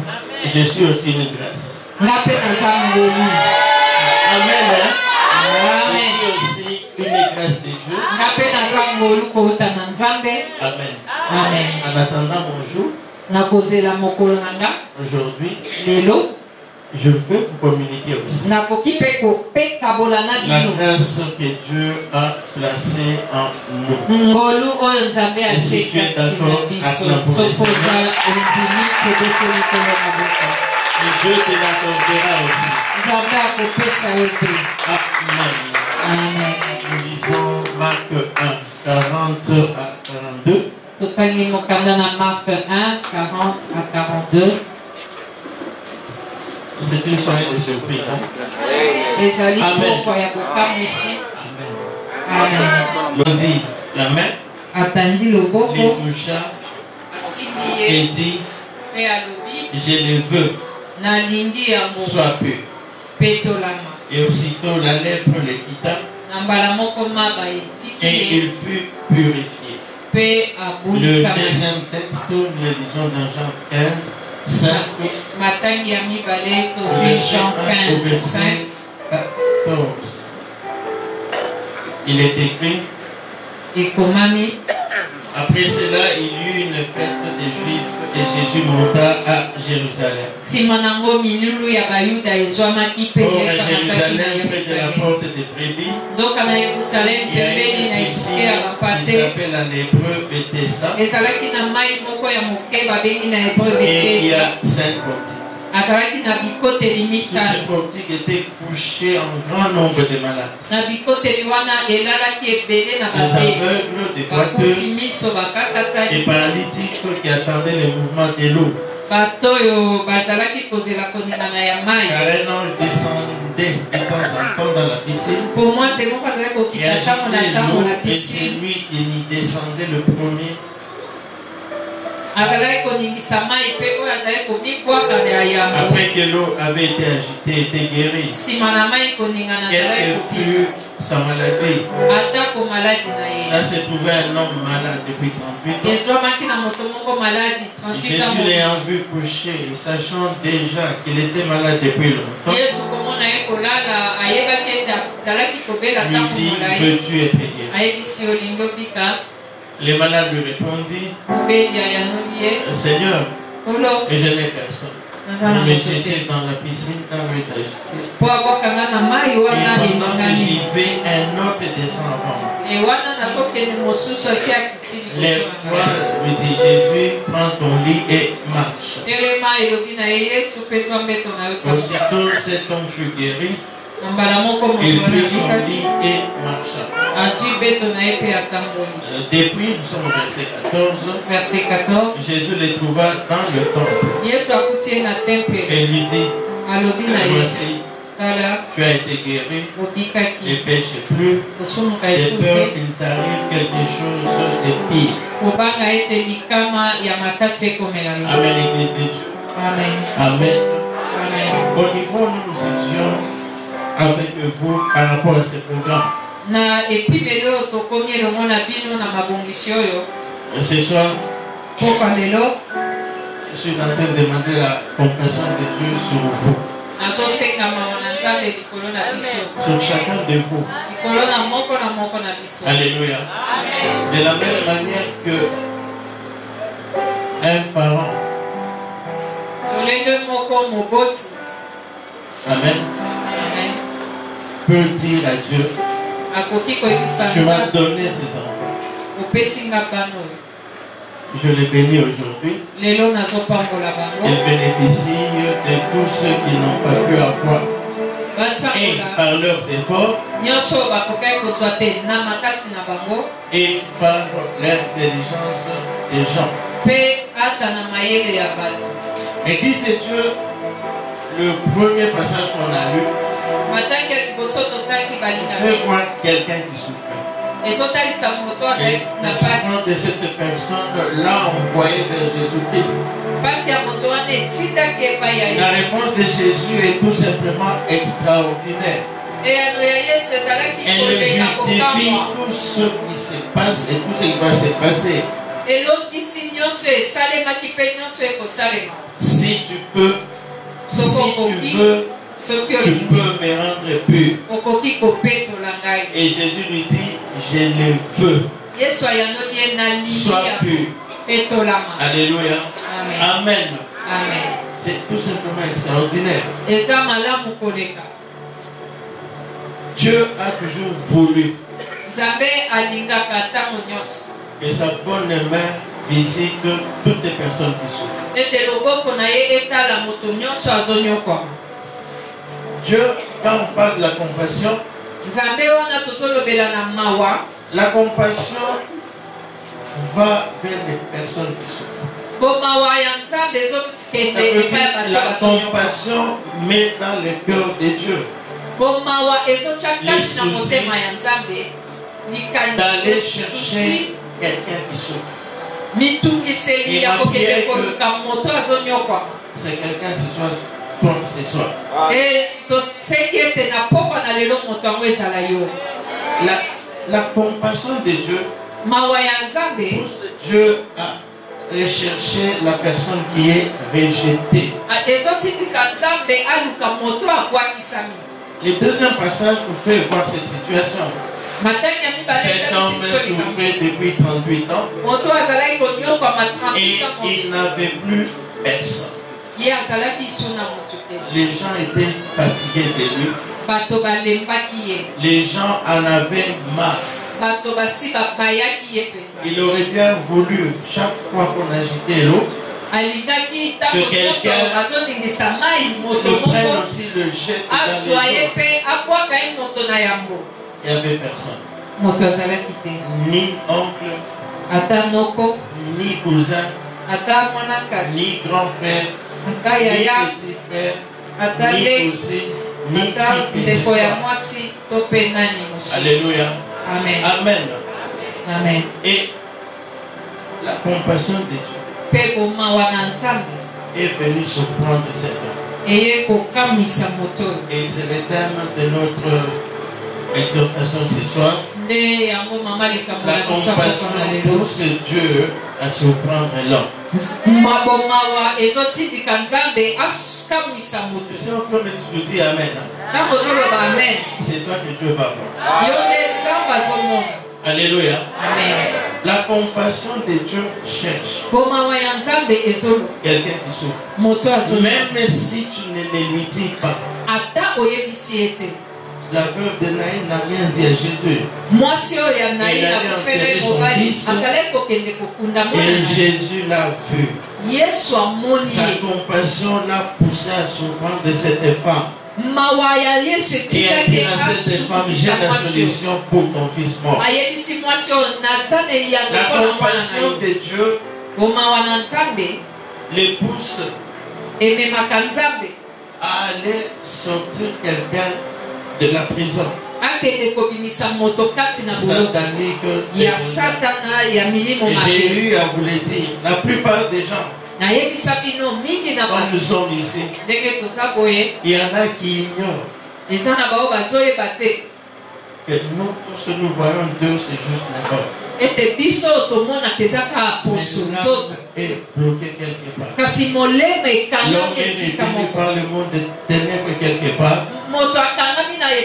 parler. Je suis aussi une grâce. Amen. Hein? Je suis aussi une grâce de Dieu. Amen. Amen. En attendant mon jour, aujourd'hui, je veux vous communiquer aussi la grâce que Dieu a placée en nous. Et si tu es d'accord, acclame pour le Seigneur. Et Dieu te l'accordera aussi. Amen. Nous lisons Marc 1, 40 à 42. Marc 1, 40 à 42. C'est une soirée de surprise. Hein? Amen. L'on dit la main, les toucha et dit, je le veux, sois pur. Et aussitôt la lèpre le quitta et il fut purifié. Le deuxième texte, nous le lisons dans Jean 15, 5. Verset 14. Il est écrit, après cela, il y eut une fête des Juifs et Jésus monta à Jérusalem. Or, à Jérusalem, près de la porte des brebis, il y a une piscine qui s'appelle en hébreu Bethesda. Et il y a 5 portiques. Sur ces portiques étaient couchés un grand nombre de malades. Des aveugles, des boiteux, des paralytiques qui attendaient le mouvement de l'eau. Car un ange descendait de temps en temps dans la piscine et agitait l'eau, et celui qui y descendait le premier après que l'eau avait été agitée, était guérie. Quelle fut sa maladie? Là se trouvait un homme malade depuis 38 ans. Jésus l'ayant vu coucher, sachant déjà qu'il était malade depuis longtemps, lui dit, veux-tu être guéri? Les malades lui répondirent, Seigneur, et je n'ai personne. Mais j'étais dans la piscine quand je t'ai agité. Et pendant que j'y vais, un autre descend avant moi. Lève-toi, lui dit Jésus, prends ton lit et marche. Aussitôt cet homme fut guéri. Il prit son lit et marcha. Depuis, nous sommes au verset 14. Jésus les trouva dans le temple. Et lui dit, voici, tu as été guéri, ne pêche plus, j'ai peur qu'il t'arrive quelque chose de pire. Amen, Église de Dieu. Amen. Au niveau où nous étions avec vous par rapport à ce programme. Ce soir, je suis en train de demander la compassion de Dieu sur vous. Sur chacun de vous. Alléluia. De la même manière que un parent, amen, peut dire à Dieu, tu m'as donné ces enfants. Je les bénis aujourd'hui. Ils bénéficient de tous ceux qui n'ont pas pu avoir. Et par leurs efforts et par l'intelligence des gens. Église de Dieu, le premier passage qu'on a lu, fait voir quelqu'un qui souffrait. Et la souffrance de cette personne-là envoyée vers Jésus-Christ. La réponse de Jésus est tout simplement extraordinaire. Elle justifie tout ce qui se passe et tout ce qui va se passer. Si tu peux, tu peux me rendre pur. Et Jésus lui dit, je le veux. Sois pur. Alléluia. Amen. C'est tout simplement extraordinaire. Dieu a toujours voulu que sa bonne main visite toutes les personnes qui souffrent. Dieu, quand on parle de la compassion, la compassion va vers les personnes qui souffrent. La compassion met dans le cœur de Dieu les soucis d'aller chercher quelqu'un qui souffre. Et ma prière que c'est quelqu'un ce soir, toi ce soir. La compassion de Dieu pousse Dieu à rechercher la personne qui est rejetée. Le deuxième passage vous fait voir cette situation. Cet homme souffrait depuis 38 ans et il n'avait plus personne. Les gens étaient fatigués de lui. Les gens en avaient marre. Il aurait bien voulu, chaque fois qu'on agitait l'eau, que quelqu'un le prenne aussi, le jette dans les eaux. Il n'y avait personne. Ni oncle, ni cousin, ni grand frère, ni petit frère, ni cousine, ni qui que ce soit. Alléluia. Amen. Amen. Et la compassion de Dieu est venue surprendre cet homme. Et c'est le thème de notre exhortation ce soir. La compassion pousse Dieu à surprendre l'homme. Je sais, au fur et à mesure, je dis Amen. C'est toi que Dieu va voir. Alléluia. Amen. La compassion de Dieu cherche quelqu'un qui souffre. Même si tu ne le lui dis pas. La veuve de Naïm n'a rien dit à Jésus. Elle a enterré son fils et Jésus l'a vu. Sa compassion l'a poussé à surprendre cette femme. Et a dit à cette femme, j'ai la solution pour ton fils mort. La compassion de Dieu les pousse à aller sortir quelqu'un de la prison satanique. Et j'ai eu à vous le dire, la plupart des gens, quand nous sommes ici, il y en a qui ignorent que nous, tout ce que nous voyons d'eux, c'est juste n'importe. Et est bloqué quelque part. L'homme est retenu par le monde de ténèbres quelque part.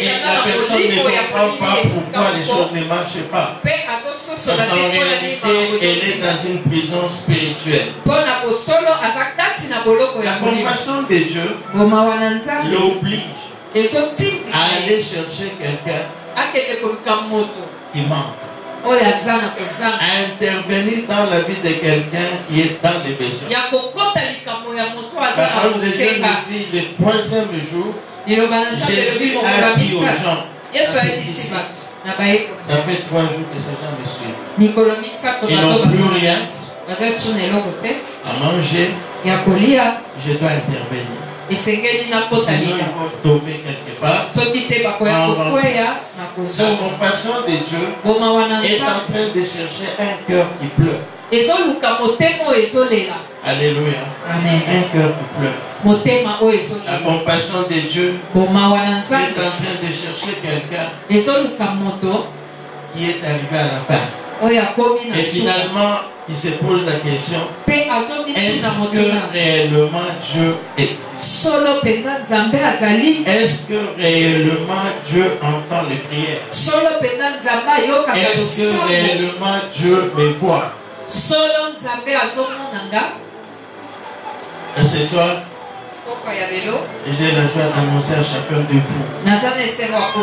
Et la personne ne comprend pas pourquoi les choses ne marchent pas. Parce qu'en réalité, elle est dans une prison spirituelle. La compassion de Dieu l'oblige à aller chercher quelqu'un qui manque. À intervenir dans la vie de quelqu'un qui est dans les besoins. La parole de Dieu nous dit le troisième jour, Jésus a dit aux gens, ça fait 3 jours que ces gens me suivent. Ils n'ont plus rien à manger. Je dois intervenir. Sinon ils vont tomber quelque part. La compassion de Dieu est en train de chercher un cœur qui pleure. Alléluia. Amen. Un cœur qui pleure. La compassion de Dieu est en train de chercher quelqu'un qui est arrivé à la fin. Et finalement, qui se pose la question, est-ce que réellement Dieu existe? Est-ce que réellement Dieu entend les prières? Est-ce que réellement Dieu me voit? Et ce soir, j'ai la joie d'annoncer à chacun de vous.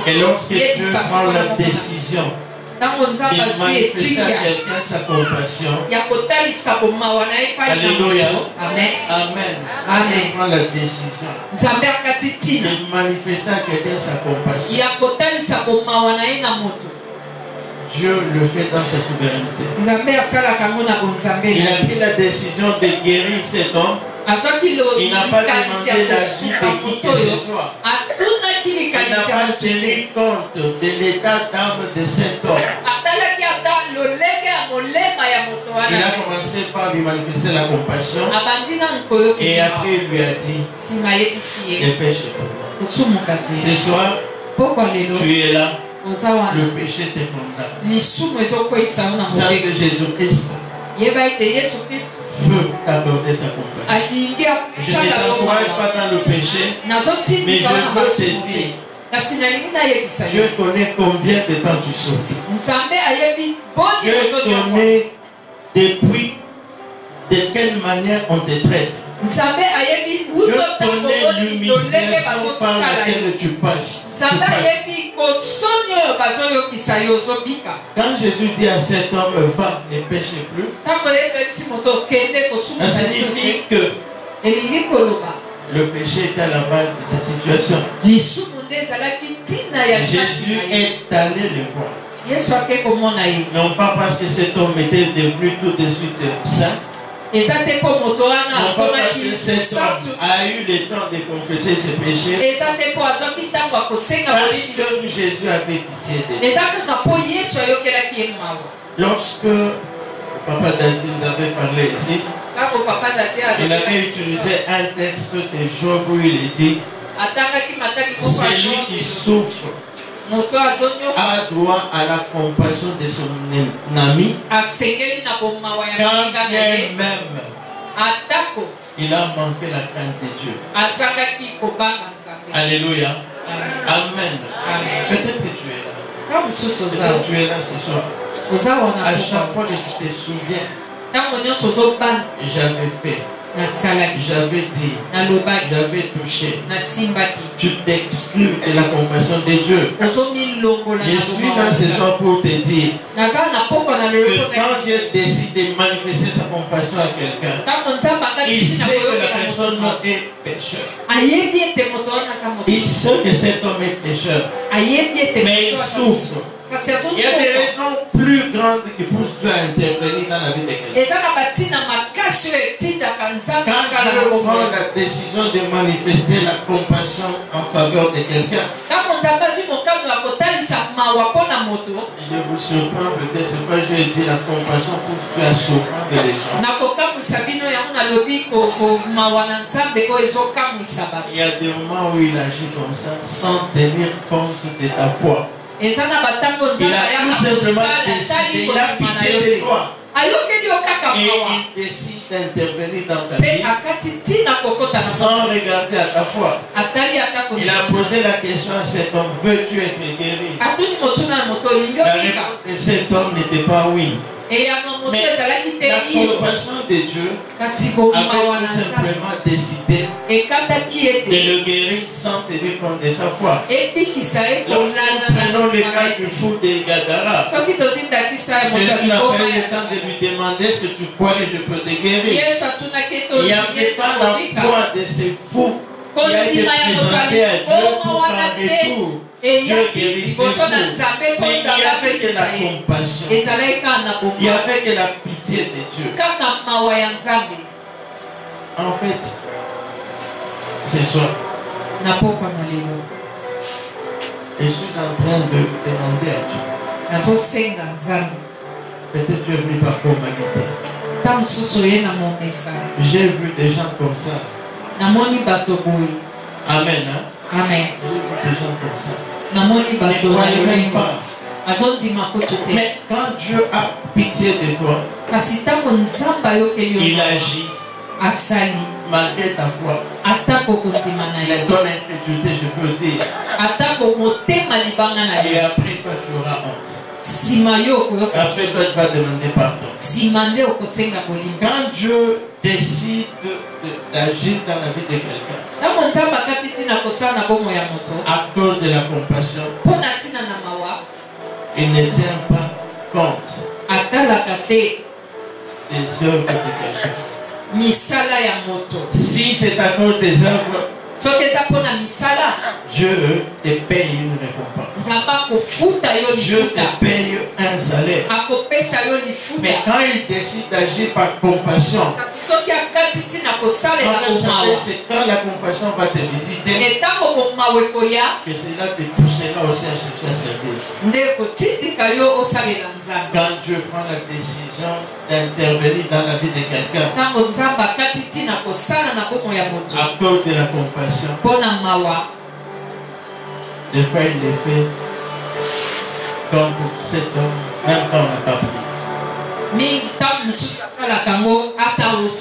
Et lorsque Dieu prend la décision de manifester à quelqu'un sa compassion, alléluia, amen, amen, Dieu prend la décision de manifester à quelqu'un sa compassion. Dieu le fait dans sa souveraineté. Il a pris la décision de guérir cet homme. Il n'a pas demandé la vie de qui que ce soit. Il n'a pas tenu compte de l'état d'âme de cet homme. Il a commencé par lui manifester la compassion. Et après il lui a dit, dépêche. Ce soir, tu es là. Le péché te condamne. Sache que Jésus-Christ veut t'accorder sa compassion. Je ne t'encourage pas dans le péché, mais je veux te dire, Dieu connaît combien de temps tu souffres. Dieu connaît depuis de quelle manière on te traite. Dieu connaît l'humiliation par laquelle tu passes. Quand Jésus dit à cet homme, va, ne péche plus, ça signifie que le péché est à la base de cette situation. Jésus est allé le voir. Non pas parce que cet homme était devenu tout de suite saint. Non pas parce que cet homme a eu le temps de confesser ses péchés. Parce que Jésus avait pitié de lui. Lorsque Papa Dati nous avait parlé ici, il avait utilisé un texte de Job où il dit, celui qui souffre a droit à la compassion de son ami quand bien même il a manqué la crainte de Dieu. Alléluia. Amen. Peut-être que tu es là. Peut-être que tu es là ce soir. À chaque fois que tu te souviens, j'avais fait, j'avais dit, j'avais touché. Tu t'exclus de la compassion de Dieu. Je suis là ce soir pour te dire que quand Dieu décide de manifester sa compassion à quelqu'un, il sait que la personne est pécheur. Il sait que cet homme est pécheur. Mais il souffre. Il y a des raisons plus grandes qui poussent Dieu à intervenir dans la vie de quelqu'un. Quand Dieu prend la décision de manifester la compassion en faveur de quelqu'un, je vous surprends peut-être, c'est pas je dis la compassion pousse Dieu à surprendre les gens. Il y a des moments où il agit comme ça sans tenir compte de ta foi. Il a tout simplement décidé, il a pitié de toi. Et il décide d'intervenir dans ta vie sans regarder à ta foi. Il a posé la question à cet homme, veux-tu être guéri? La réponse de cet homme n'était pas oui. Mais la compassion de Dieu avait tout simplement décidé de le guérir sans tenir compte de sa foi. Lorsque nous prenons le cas du fou de Gadara, Jésus n'a pas eu le temps de lui demander ce que tu crois que je peux te guérir. Il n'y avait pas la foi de ce fou qui a été présenté à Dieu pour qu'en retour Dieu guérisse les fous. Mais il n'y avait que la compassion. Il n'y avait que la pitié de Dieu. En fait, ce soir, je suis en train de demander à Dieu. Peut-être tu es venu par humanité. J'ai vu des gens comme ça. Amen. Hein? Amen. J'ai vu des gens comme ça. Ne croyez même pas Mais quand Dieu a pitié de toi, il agit malgré ta foi. Mais ton incrédulité, je peux dire. Et après toi, tu auras honte. Après toi, tu vas demander pardon. Quand Dieu décide d'agir dans la vie de quelqu'un, à cause de la compassion, il ne tient pas compte des œuvres de quelqu'un. Si c'est à cause des œuvres, Dieu te paye une récompense. Dieu te paye un salaire. Mais quand il décide d'agir par compassion, c'est quand la compassion va te visiter que cela te poussera aussi à chercher à servir. Quand Dieu prend la décision d'intervenir dans la vie de quelqu'un à cause de la compassion, des fois il les fait comme pour cet homme, même quand on n'a pas pris.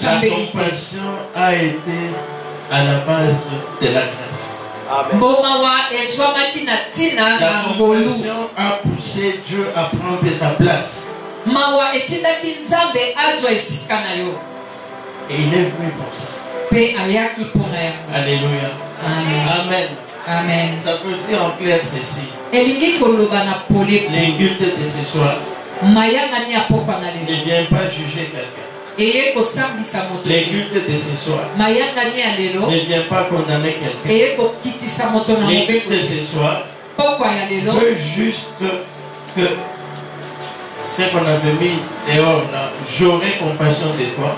La compassion a été à la base de la grâce. Amen. La compassion a poussé Dieu à prendre ta place. Et il est venu pour ça. Alléluia. Amen. Amen. Ça veut dire en clair ceci. Les cultes de ce soir ne viennent pas juger quelqu'un. Les cultes de ce soir ne viennent pas condamner quelqu'un. Les cultes de ce soir veulent juste que ce qu'on avait mis dehors là, j'aurai compassion de toi,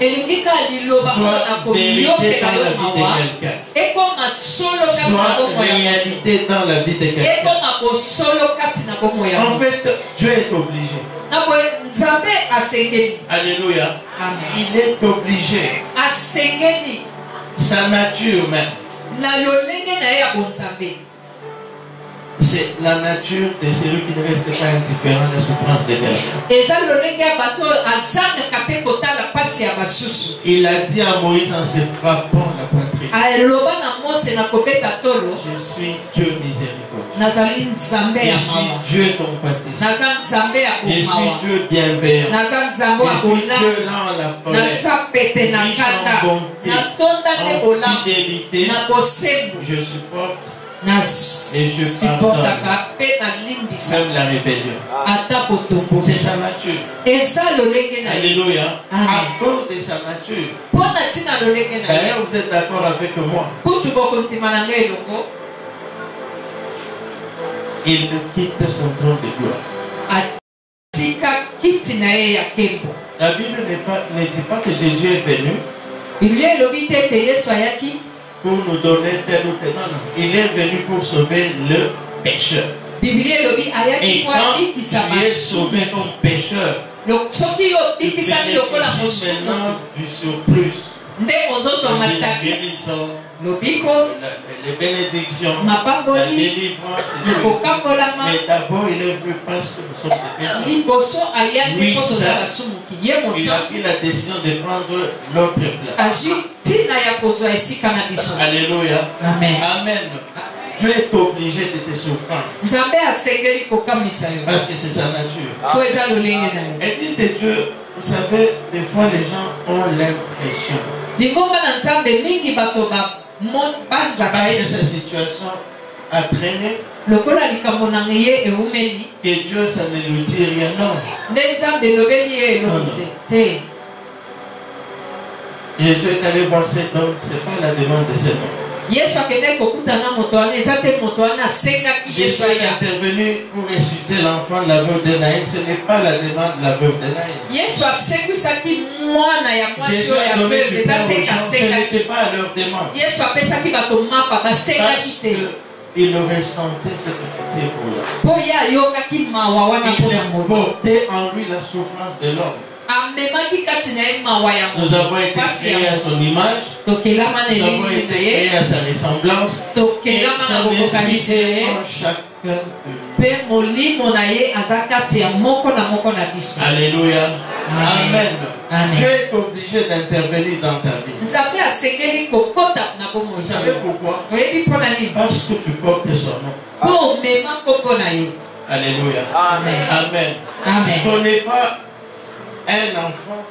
soit vérité dans la vie de quelqu'un, soit réalité dans la vie de quelqu'un. En fait, Dieu est obligé. Alléluia. Il est obligé. Sa nature même. C'est la nature de celui qui ne reste pas indifférent à la souffrance de quelqu'un. Il a dit à Moïse en se frappant la poitrine, je suis Dieu miséricordieux. Je suis Dieu compatissant. Je suis Dieu bienveillant. Je suis Dieu lent à la colère, riche en bonté, en fidélité. Je supporte et je pardonne même la rébellion. C'est sa nature. Alléluia. À cause de sa nature. D'ailleurs, vous êtes d'accord avec moi. Il ne quitte son trône de gloire. La Bible ne dit pas que Jésus est venu pour nous donner tel ou tel. Non. Il est venu pour sauver le pécheur. Et quand tu es sauvé comme pécheur, tu bénéficies maintenant du surplus. Les bénédictions, la délivrance, mais d'abord il est venu parce que nous sommes des pécheurs. Oui, ça, il a pris la décision de prendre notre place. Alléluia. Amen. Amen. Dieu est obligé de te surprendre. Parce que c'est sa nature. Église de Dieu, vous savez, des fois les gens ont l'impression parce que cette situation a traîné que Dieu, ça ne lui dit rien. Non. Jésus est allé voir cet homme, ce n'est pas la demande de cet homme. Jésus est intervenu pour ressusciter l'enfant de la veuve de Naïm. Ce n'est pas la demande de la veuve de Naïm. Jésus a donné du pain aux gens, ce n'était pas à leur demande. Parce qu'il ressentait cette pitié pour l'homme. Il portait en lui la souffrance de l'homme. Nous avons été créés à son image. Nous avons été créés à sa ressemblance. Et son esprit est en chacun de nous. Alléluia. Amen. Tu es obligé d'intervenir dans ta vie. Vous savez pourquoi? Parce que tu portes son nom. Alléluia. Amen. Amen. Amen. Je ne connais pas un enfant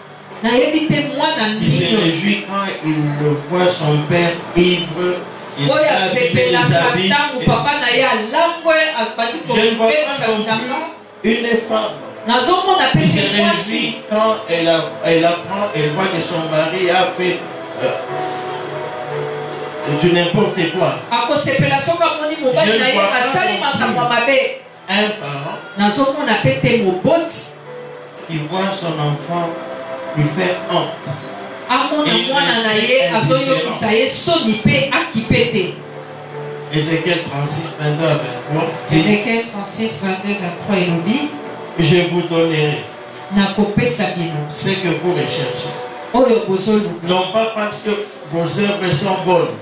qui se réjouit quand il voit son père ivre. Il je ne vois pas une femme qui se réjouit quand elle apprend et voit que son mari a fait du n'importe quoi. Je ne vois pas un parent qui voit son enfant lui faire honte. Ézéchiel 36, 22 à 23. Ézéchiel 36, 22, 23 et Lobi. Je vous donnerai ce que vous recherchez. Non pas parce que vos œuvres sont bonnes.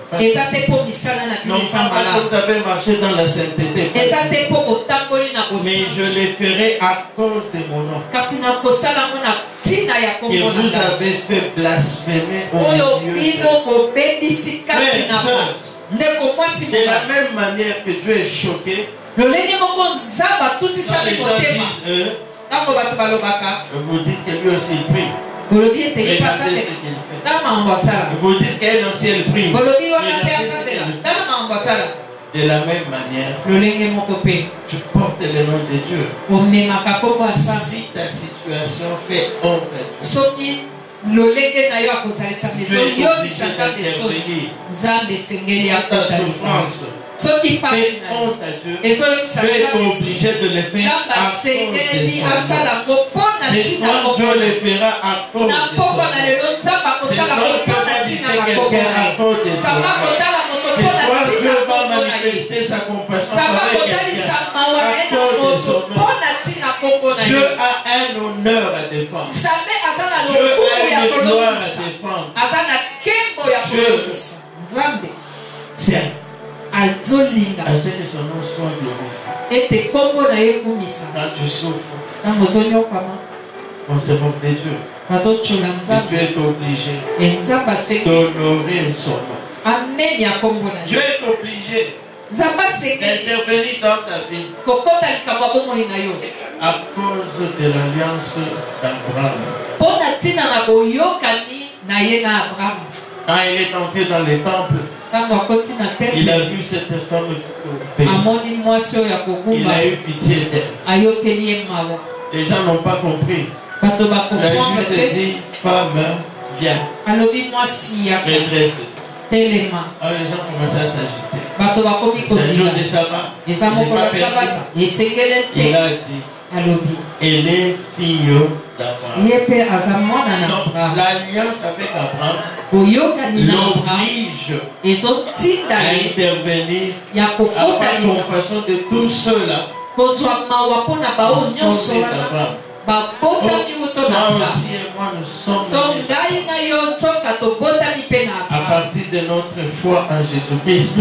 Non pas parce que vous avez marché dans la sainteté. Mais je les ferai à cause de mon nom. Que vous avez fait blasphémer au milieu de la même manière que Dieu est choqué. Quand les gens disent vous dites que lui aussi il prie. Regardez ce qu'il fait. Vous dites qu'elle aussi elle prie. De la même manière, tu portes le nom de Dieu. Si ta situation fait honte à Dieu, Dieu est obligé d'intervenir. Ta souffrance fait honte à Dieu. Dieu est obligé de le faire à cause des autres. C'est toi Dieu le fera à cause des autres. C'est toi qui va visiter quelqu'un à cause des autres. C'est toi Dieu va manifester sa compassion avec quelqu'un à cause de son nom. Dieu a un honneur à défendre. Dieu a une gloire à défendre. Dieu tient à ce que son nom soit glorifié. Quand tu souffres, on se moque de Dieu. Et tu es obligé d'honorer son nom. Dieu est obligé d'intervenir dans ta vie à cause de l'alliance d'Abraham. Quand il est entré dans les temples, il a vu cette femme coupée. Il a eu pitié d'elle. Les gens n'ont pas compris. Il a juste dit, femme, viens. Redresse. Alors les gens commençaient à s'agiter. C'est un jour de sabbat. Il a dit, elle est fille d'Abraham. Donc l'alliance avec Abraham l'oblige à intervenir à la compassion de tous ceux-là qui sont nés d'Abraham. Toi aussi et moi nous sommes nés à partir de notre foi en Jésus-Christ.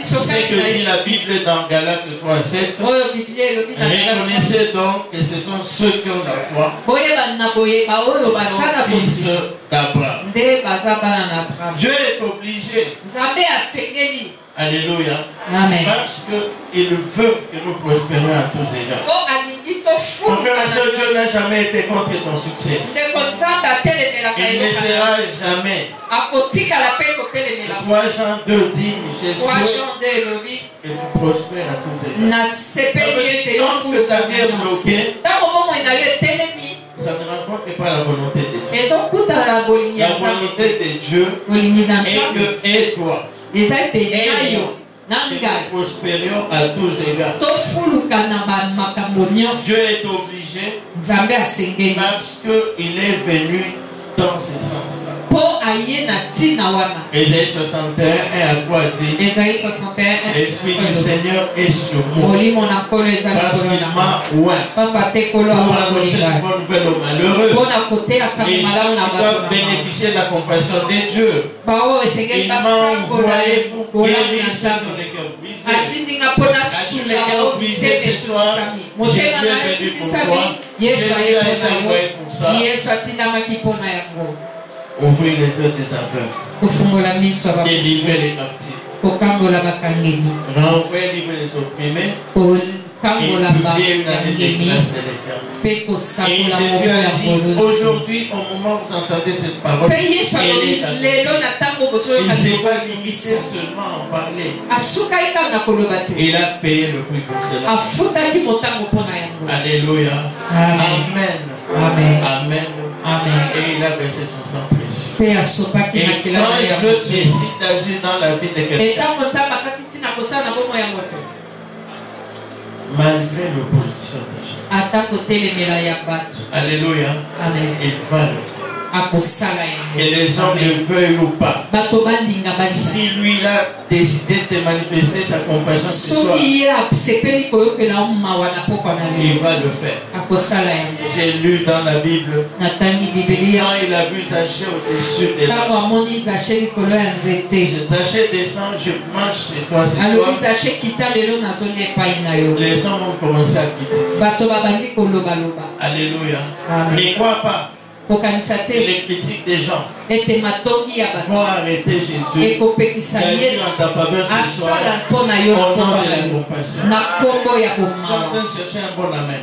C'est que dit la Bible dans Galates 3:7. Reconnaissez donc que ce sont ceux qui ont la foi sont fils d'Abraham. Dieu est obligé. Alléluia. Amen. Parce qu'il veut que nous prospérions à tous égards. Mon frère et soeur, Dieu n'a jamais été contre ton succès. Il ne sera jamais. 3 Jean 2 dit, je souhaite que tu prospères à tous égards. Tant que ta vie est bloquée, ça ne rencontre pas la volonté de Dieu. La volonté de Dieu est que et toi et nous prospérions à tous égards. Dieu est obligé parce qu'il est venu dans ce sens-là. Ésaïe 61 et à quoi dit? Ésaïe 61. L'Esprit du Seigneur est sur moi. Parce qu'il m'a oint pour annoncer une bonne nouvelle aux malheureux. Les gens qui doivent bénéficier de la compassion de Dieu. Il m'a envoyé pour guérir ceux dont les cœurs brisés. As-tu les cœurs brisés ce soir? Jésus est venu pour toi. Jésus a été envoyé pour ça. Ouvrir les yeux des aveugles. Délivrer les captifs. Renvoyer, livrer les opprimés. Et publier une année de grâce de l'Éternel. Et Jésus a dit, aujourd'hui, au moment où vous entendez cette parole, elle est à vous. Il ne s'est pas limité seulement à en parler. Il a payé le prix pour cela. Alléluia. Amen. Amen. Amen. Amen. Et il a versé son sang précieux. Et quand je décide d'agir dans la vie de quelqu'un, malgré l'opposition des gens, alléluia, Amen. il va le faire. Que les hommes le veuillent ou pas. Si lui a décidé de manifester sa compassion ce soir, il va le faire. J'ai lu dans la Bible, quand il a vu Zachée au-dessus des arbres, Zachée descend, je mange chez toi ce soir. Les hommes ont commencé à critiquer. Alléluia. Ne crois pas. Les critiques des gens vont arrêter Jésus. Et en ta faveur ce soir, au nom de la compassion. Soit en train de chercher un bon amen.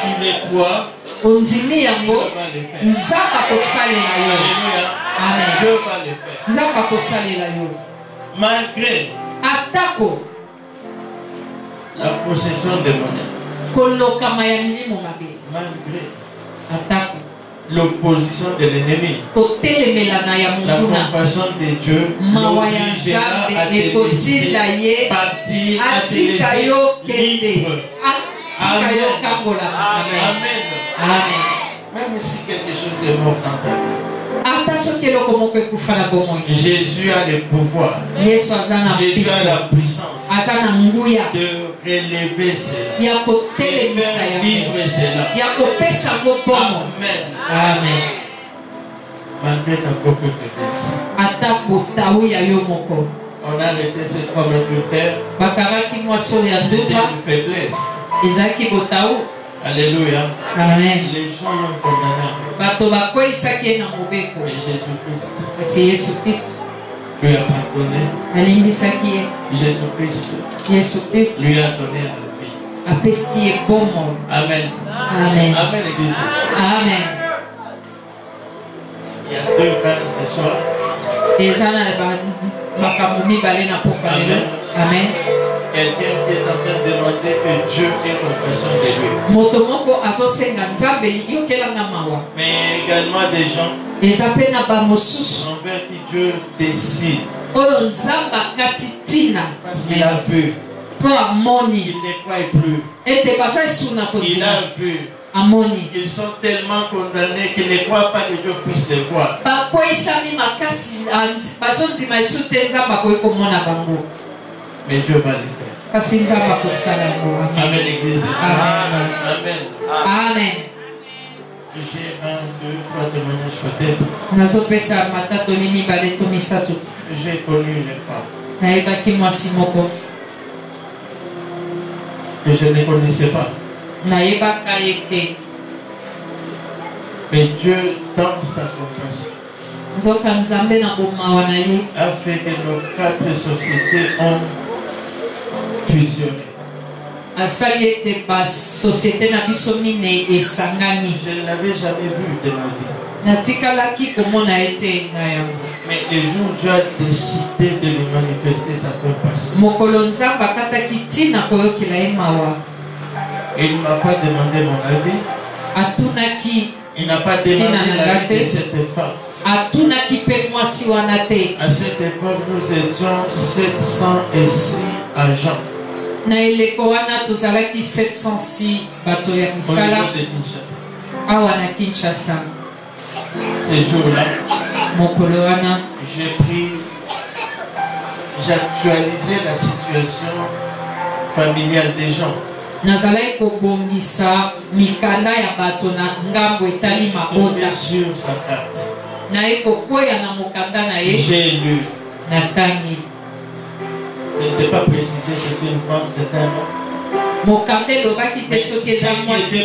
Tu les crois, Dieu va les faire. Alléluia. Dieu va les faire. Malgré la possession démoniaque, malgré l'opposition de l'ennemi, la compassion de Dieu l'obligera à te laisser partir, à te laisser libre. Amen. Amen. Amen. Même si quelque chose est mort dans ta vie, Jésus a le pouvoir. Jésus a la puissance de relever cela, de faire vivre cela. Amen. Amen. Malgré ta propre faiblesse. On a arrêté cette femme adultère. C'était une faiblesse. Alléluia. Amen. Les gens l'ont condamné. Mais Jésus-Christ lui a pardonné. Jésus-Christ lui a donné la vie. Amen. Amen. Amen, Église. Amen. Il y a deux grands ce soir. Amen. Quelqu'un qui est en train de demander que Dieu ait compassion de lui. Mais également des gens envers qui Dieu décide. Parce qu'il a vu. Il ne croit plus. Il a vu. Ils sont tellement condamnés qu'ils ne croient pas que Dieu puisse les voir. Mais Dieu va les faire. Amen, Église. Amen. Amen. Amen. J'ai 1, 2, 3 témoignages peut-être. J'ai connu une femme que je ne connaissais pas. Mais Dieu, dans sa compassion, a fait que nos 4 sociétés ont fusionné. Je ne l'avais jamais vu de ma vie. Mais le jour où Dieu a décidé de lui manifester sa compassion, il ne m'a pas demandé mon avis. Il n'a pas demandé l'avis de cette femme. À cette époque, nous étions 706 agents. Au niveau de Kinshasa. Ces jours-là, j'ai pris, j'actualisais la situation familiale des gens. Je tombé sur sa carte. J'ai lu. Ce n'était pas précisé, c'était une femme, c'était un homme. Mais ce qui était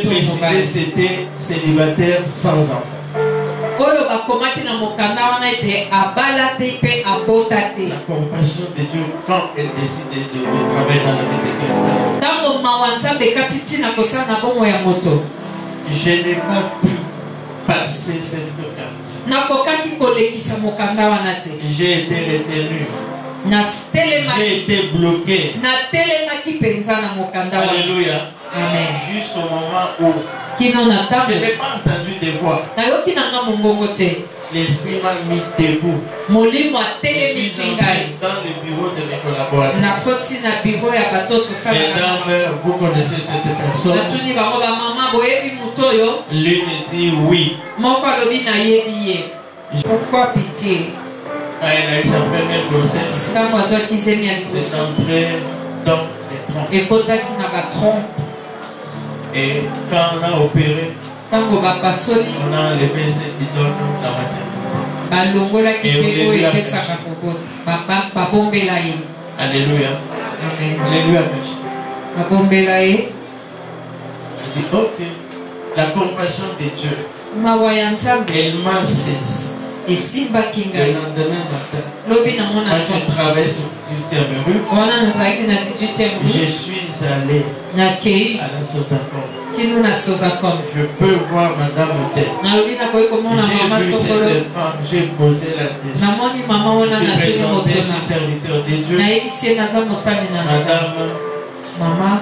précisé, c'était célibataire sans enfant. La compassion de Dieu quand elle décide de travailler dans la vie de quelqu'un. Je n'ai pas pu passer cette carte. J'ai été retenu. J'ai été bloqué. Alléluia. Amen. Jusqu'au moment où je n'ai pas entendu des voix. L'esprit m'a mis debout. Je suis entré dans le bureau de mes collaborateurs. Mesdames, vous connaissez cette personne. L'une dit oui. Pourquoi pitié? Quand elle a eu sa première grossesse, c'est entré dans les trompes. Et quand on a opéré, on a enlevé cette bidon la matin. Et on l'a vu à cacher. Alléluia. Alléluia. Je dis ok. La compassion de Dieu, elle m'a saisi. Le lendemain matin, quand je travaille sur 18e rue, je suis allé à la Sozacom. Je peux voir Madame Hôtel. J'ai vu cette femme, j'ai posé la question. Je suis présenté, je suis serviteur de Dieu. Madame,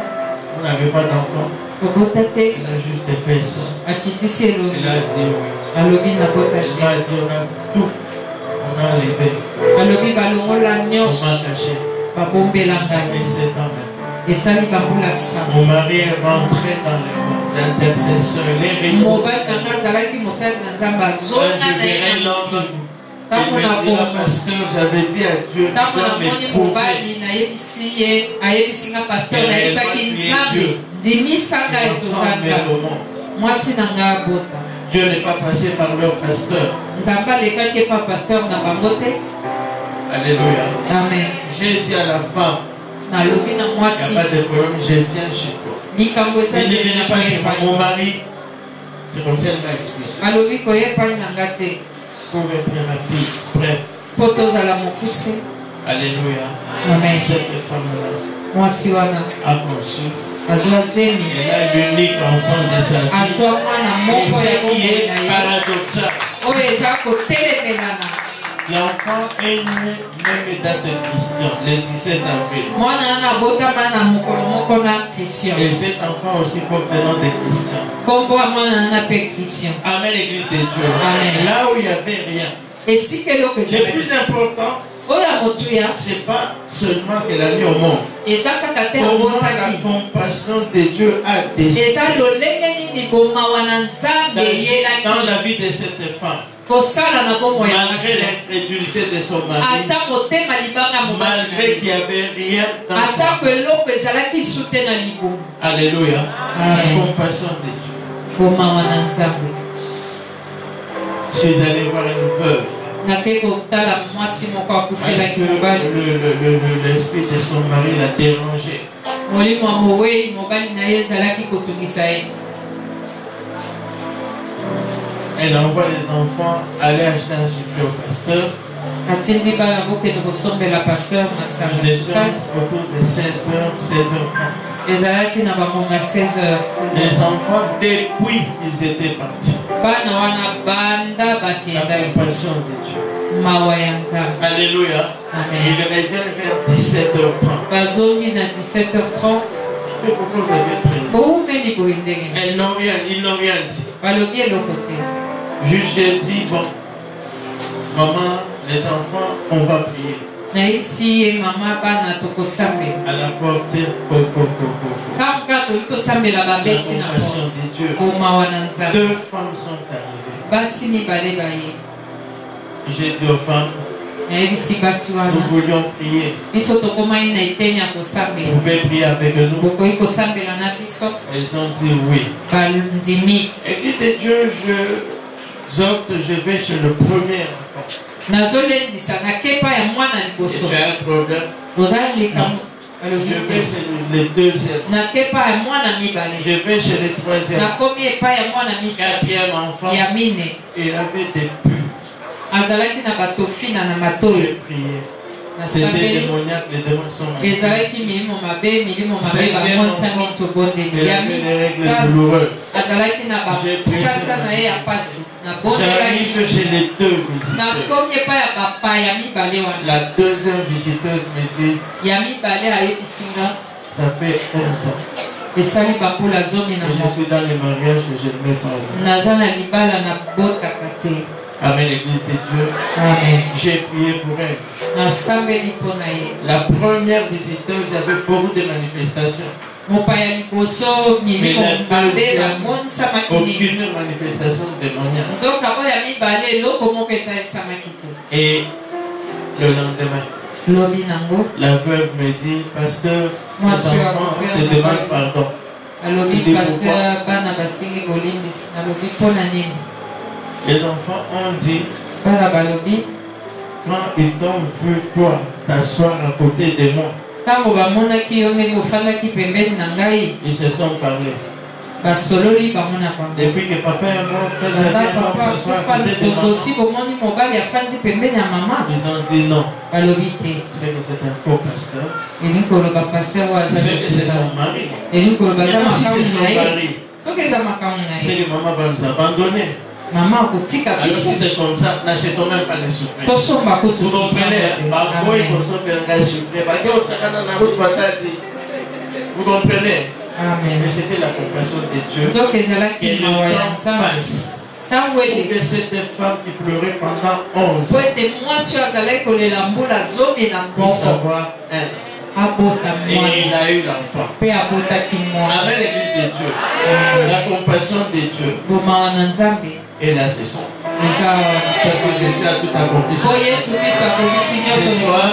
vous n'avez pas d'enfant? Elle a juste fait ça. Elle a dit oui. Elle m'a dit on a tout. On a enlevé. On m'a caché. Ça fait 7 ans maintenant. Mon mari est rentré dans le monde d'intercesseur. Les réunions. Quand je verrai l'homme, il me dira, pasteur, j'avais dit à Dieu, tu dois m'éprouver. Dieu n'est pas passé par leur pasteur. Alléluia. Amen. J'ai dit à la femme, il n'y a pas de problème, je viens chez toi. Il ne venait pas chez moi. Mon mari, c'est comme ça qu'elle m'a expliqué. Couverture rapide, bref. Alléluia. Amen. Cette femme-là a conçu. Elle a l'unique enfant de sa vie. Et ce qui est paradoxal, l'enfant est né même date de Christian, le 17 avril. Et cet enfant aussi porte le nom de Christian. Amen, l'église de Dieu. Amen. Là où il n'y avait rien. Le plus important, c'est pas seulement qu'elle a mis au monde. Comment la compassion de Dieu a décidé dans la vie de cette femme. Malgré l'incrédulité de son mari, malgré qu'il n'y avait rien dans son vie. Alléluia. La compassion de Dieu. Je suis allé voir une veuve. Parce que l'esprit de son mari l'a dérangé. Elle envoie les enfants aller acheter un sucre au pasteur. Nous étions autour de 16h, 16h30. Les enfants, depuis ils étaient partis. La compassion de Dieu. Alléluia. Amen. Il revient vers 17h30. Mais pourquoi vous avez traîné? Ils n'ont rien dit. Juste j'ai dit, bon, maman, les enfants, on va prier. À la porte, la compassion de Dieu. 2 femmes sont arrivées. J'ai dit aux femmes, nous voulions prier. Vous pouvez prier avec nous. Elles ont dit oui. Et dit de Dieu, je vais chez le premier enfant. Et j'ai un problème. Non. Je vais chez le deuxième. Je vais chez le troisième. Quatrième enfant. Il avait des pus. J'ai prié. C'était démoniaque, les démons sont manifestés. Il avait des règles douloureuses. J'ai prié. J'arrive chez les deux visiteurs. La deuxième visiteuse me dit, ça fait 11 ans. Et je suis dans le mariage que je ne mets pas. Amen, l'église de Dieu. Amen. J'ai prié pour elle. La première visiteuse, il y avait beaucoup de manifestations. Mais la deuxième, aucune manifestation démoniaque. Et le lendemain, la veuve me dit, pasteur, les enfants te demandent pardon. Les enfants ont dit, quand ils t'ont vu, toi, t'asseoir à côté de moi, ils se sont parlé. Depuis que papa est mort, quand j'avais s'asseoir à côté de maman, ils ont dit non. C'est que c'est un faux pasteur. C'est que c'est son mari. Maintenant, si c'est son mari, c'est que maman va nous abandonner. Alors si c'est comme ça, n'achetons même pas les surprises. Vous comprenez? Vous comprenez? Mais c'était la compassion de Dieu. Et le temps passe. Pour que cette femme qui pleurait pendant 11 ans puisse avoir un. Et il a eu l'enfant. Avec l'église de Dieu, la compassion de Dieu. Et là, c'est ça. Parce que Jésus a tout accompli. Ce soir,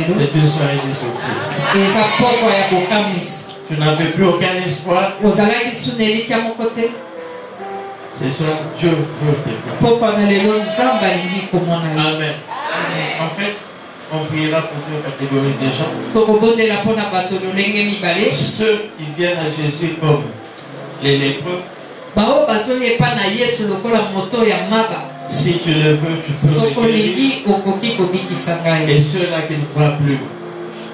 c'est une soirée de surprise. Tu n'avais plus aucun espoir. Ce soir, Dieu veut te voir. Amen. En fait, on priera pour deux catégories de gens. Ceux qui viennent à Jésus comme les lépreux. Si tu le veux, tu peux les guérir. Et ceux-là qui ne croient plus.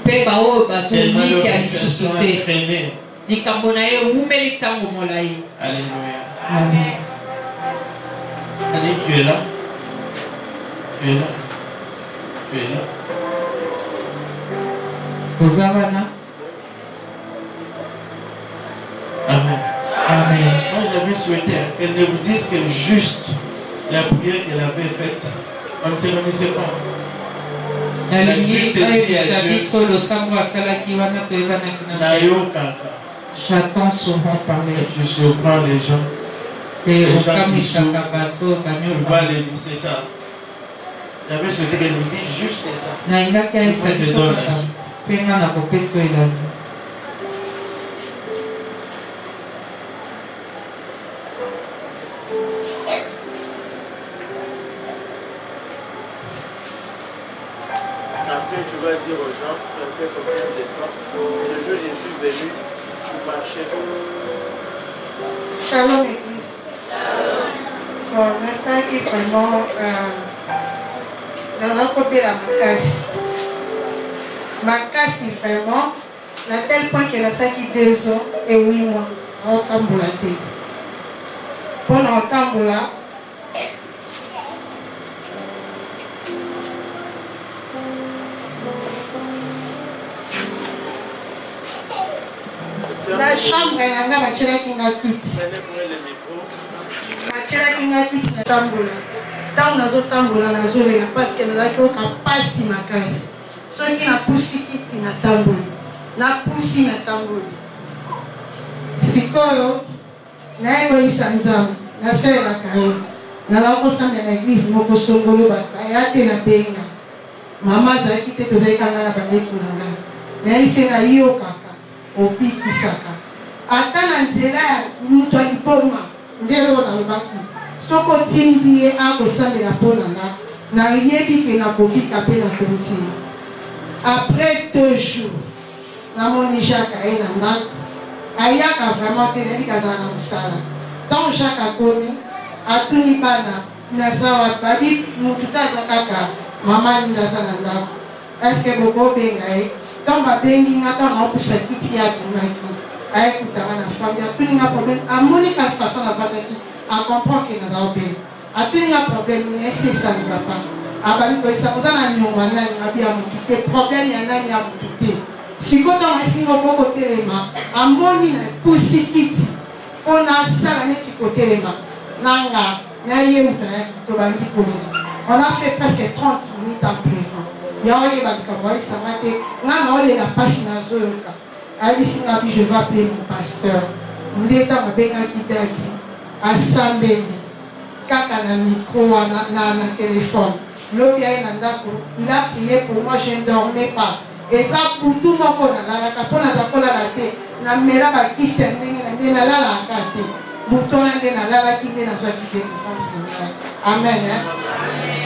Tellement leur situation est traînée. Alléluia. Amen. Allez, tu es là. Tu es là. Tu es là. Amen. Amen. Moi, j'avais souhaité qu'elle ne vous dise que juste la prière qu'elle avait faite, comme c'est le monsieur pas. J'attends souvent parler. Et tu surprends les gens. Les gens qui souffrent, tu vas les dire, c'est ça. J'avais souhaité qu'elle nous dise juste ça. Moi, je donne la suite. Après, tu vas dire aux gens, tu as fait combien de temps? Et le jour où je suis venu, tu marchais. Shalom, Église. Bon, l'instant qui vraiment dans un côté la makasi vraiment, à tel point que la sac qui 2 ans et 8 mois en tamboulaté. Pendant tamboula, la chambre est là, ma chérie qui n'a quitté. Ma chérie qui n'a quitté la tamboula. Tant nous avons tamboula, nous avons parce que nous avons capacité ma case. Ceux qui n'a poussé qui n'a tamboula, n'a poussé n'a tamboula. Sikoyo, naye koyebisa nzambe nasalelaka ye nazala kosambela na eglise moko songolo baya te na benga mama azalaki te tozalikanga na bandeki na ngai nayebise na yo kaka obikisaka ata na nzela ya moto alipoma ndelo nalobaki soko otindi ye akosambela mpo na nga nayebi ke nakobika mpe na kontina. Après 2 jours namoni Jacques aye na ndako ayaka vraiment te nayebi kazala na mosala ntango Jacques akomi atuni bana naza wapi babi motu te aza kaka mama nini aza na ndako eske bokobenga ye ntango babengi nga ntango naopusa kiti ye atunaki ayekutanga na fami atuni nga problème amoni ka façon navandaki acomprendre ke naza obenga atuni nga problème nini ese ça ne va pas abali koyesa oza na nyongo nani abi ya motu te problème ya nani ya motu te sikoyo ntango esinga okoko telema amoni na pusi kiti mpo nasala neti kotelema nanga naye moto ayaki tobandi kolela on a fait presque 30 minutes en priant yaoyeba likambo ayebisanga te nga naolela mpasi nazoyoka ayebisi nga bi je vais appeler mon pasteur nde ntango abengaki dadi asambeli kaka na micro wana na téléphone lobi aye na ndako il a prié pour moi je ne dormais pas eza butu moko nalalaka mpo naza kolala te namela bakisi ya ndenge na nde nalalaka te butu wana nde nalalaki nde nazwaki délivrance na ngai amen.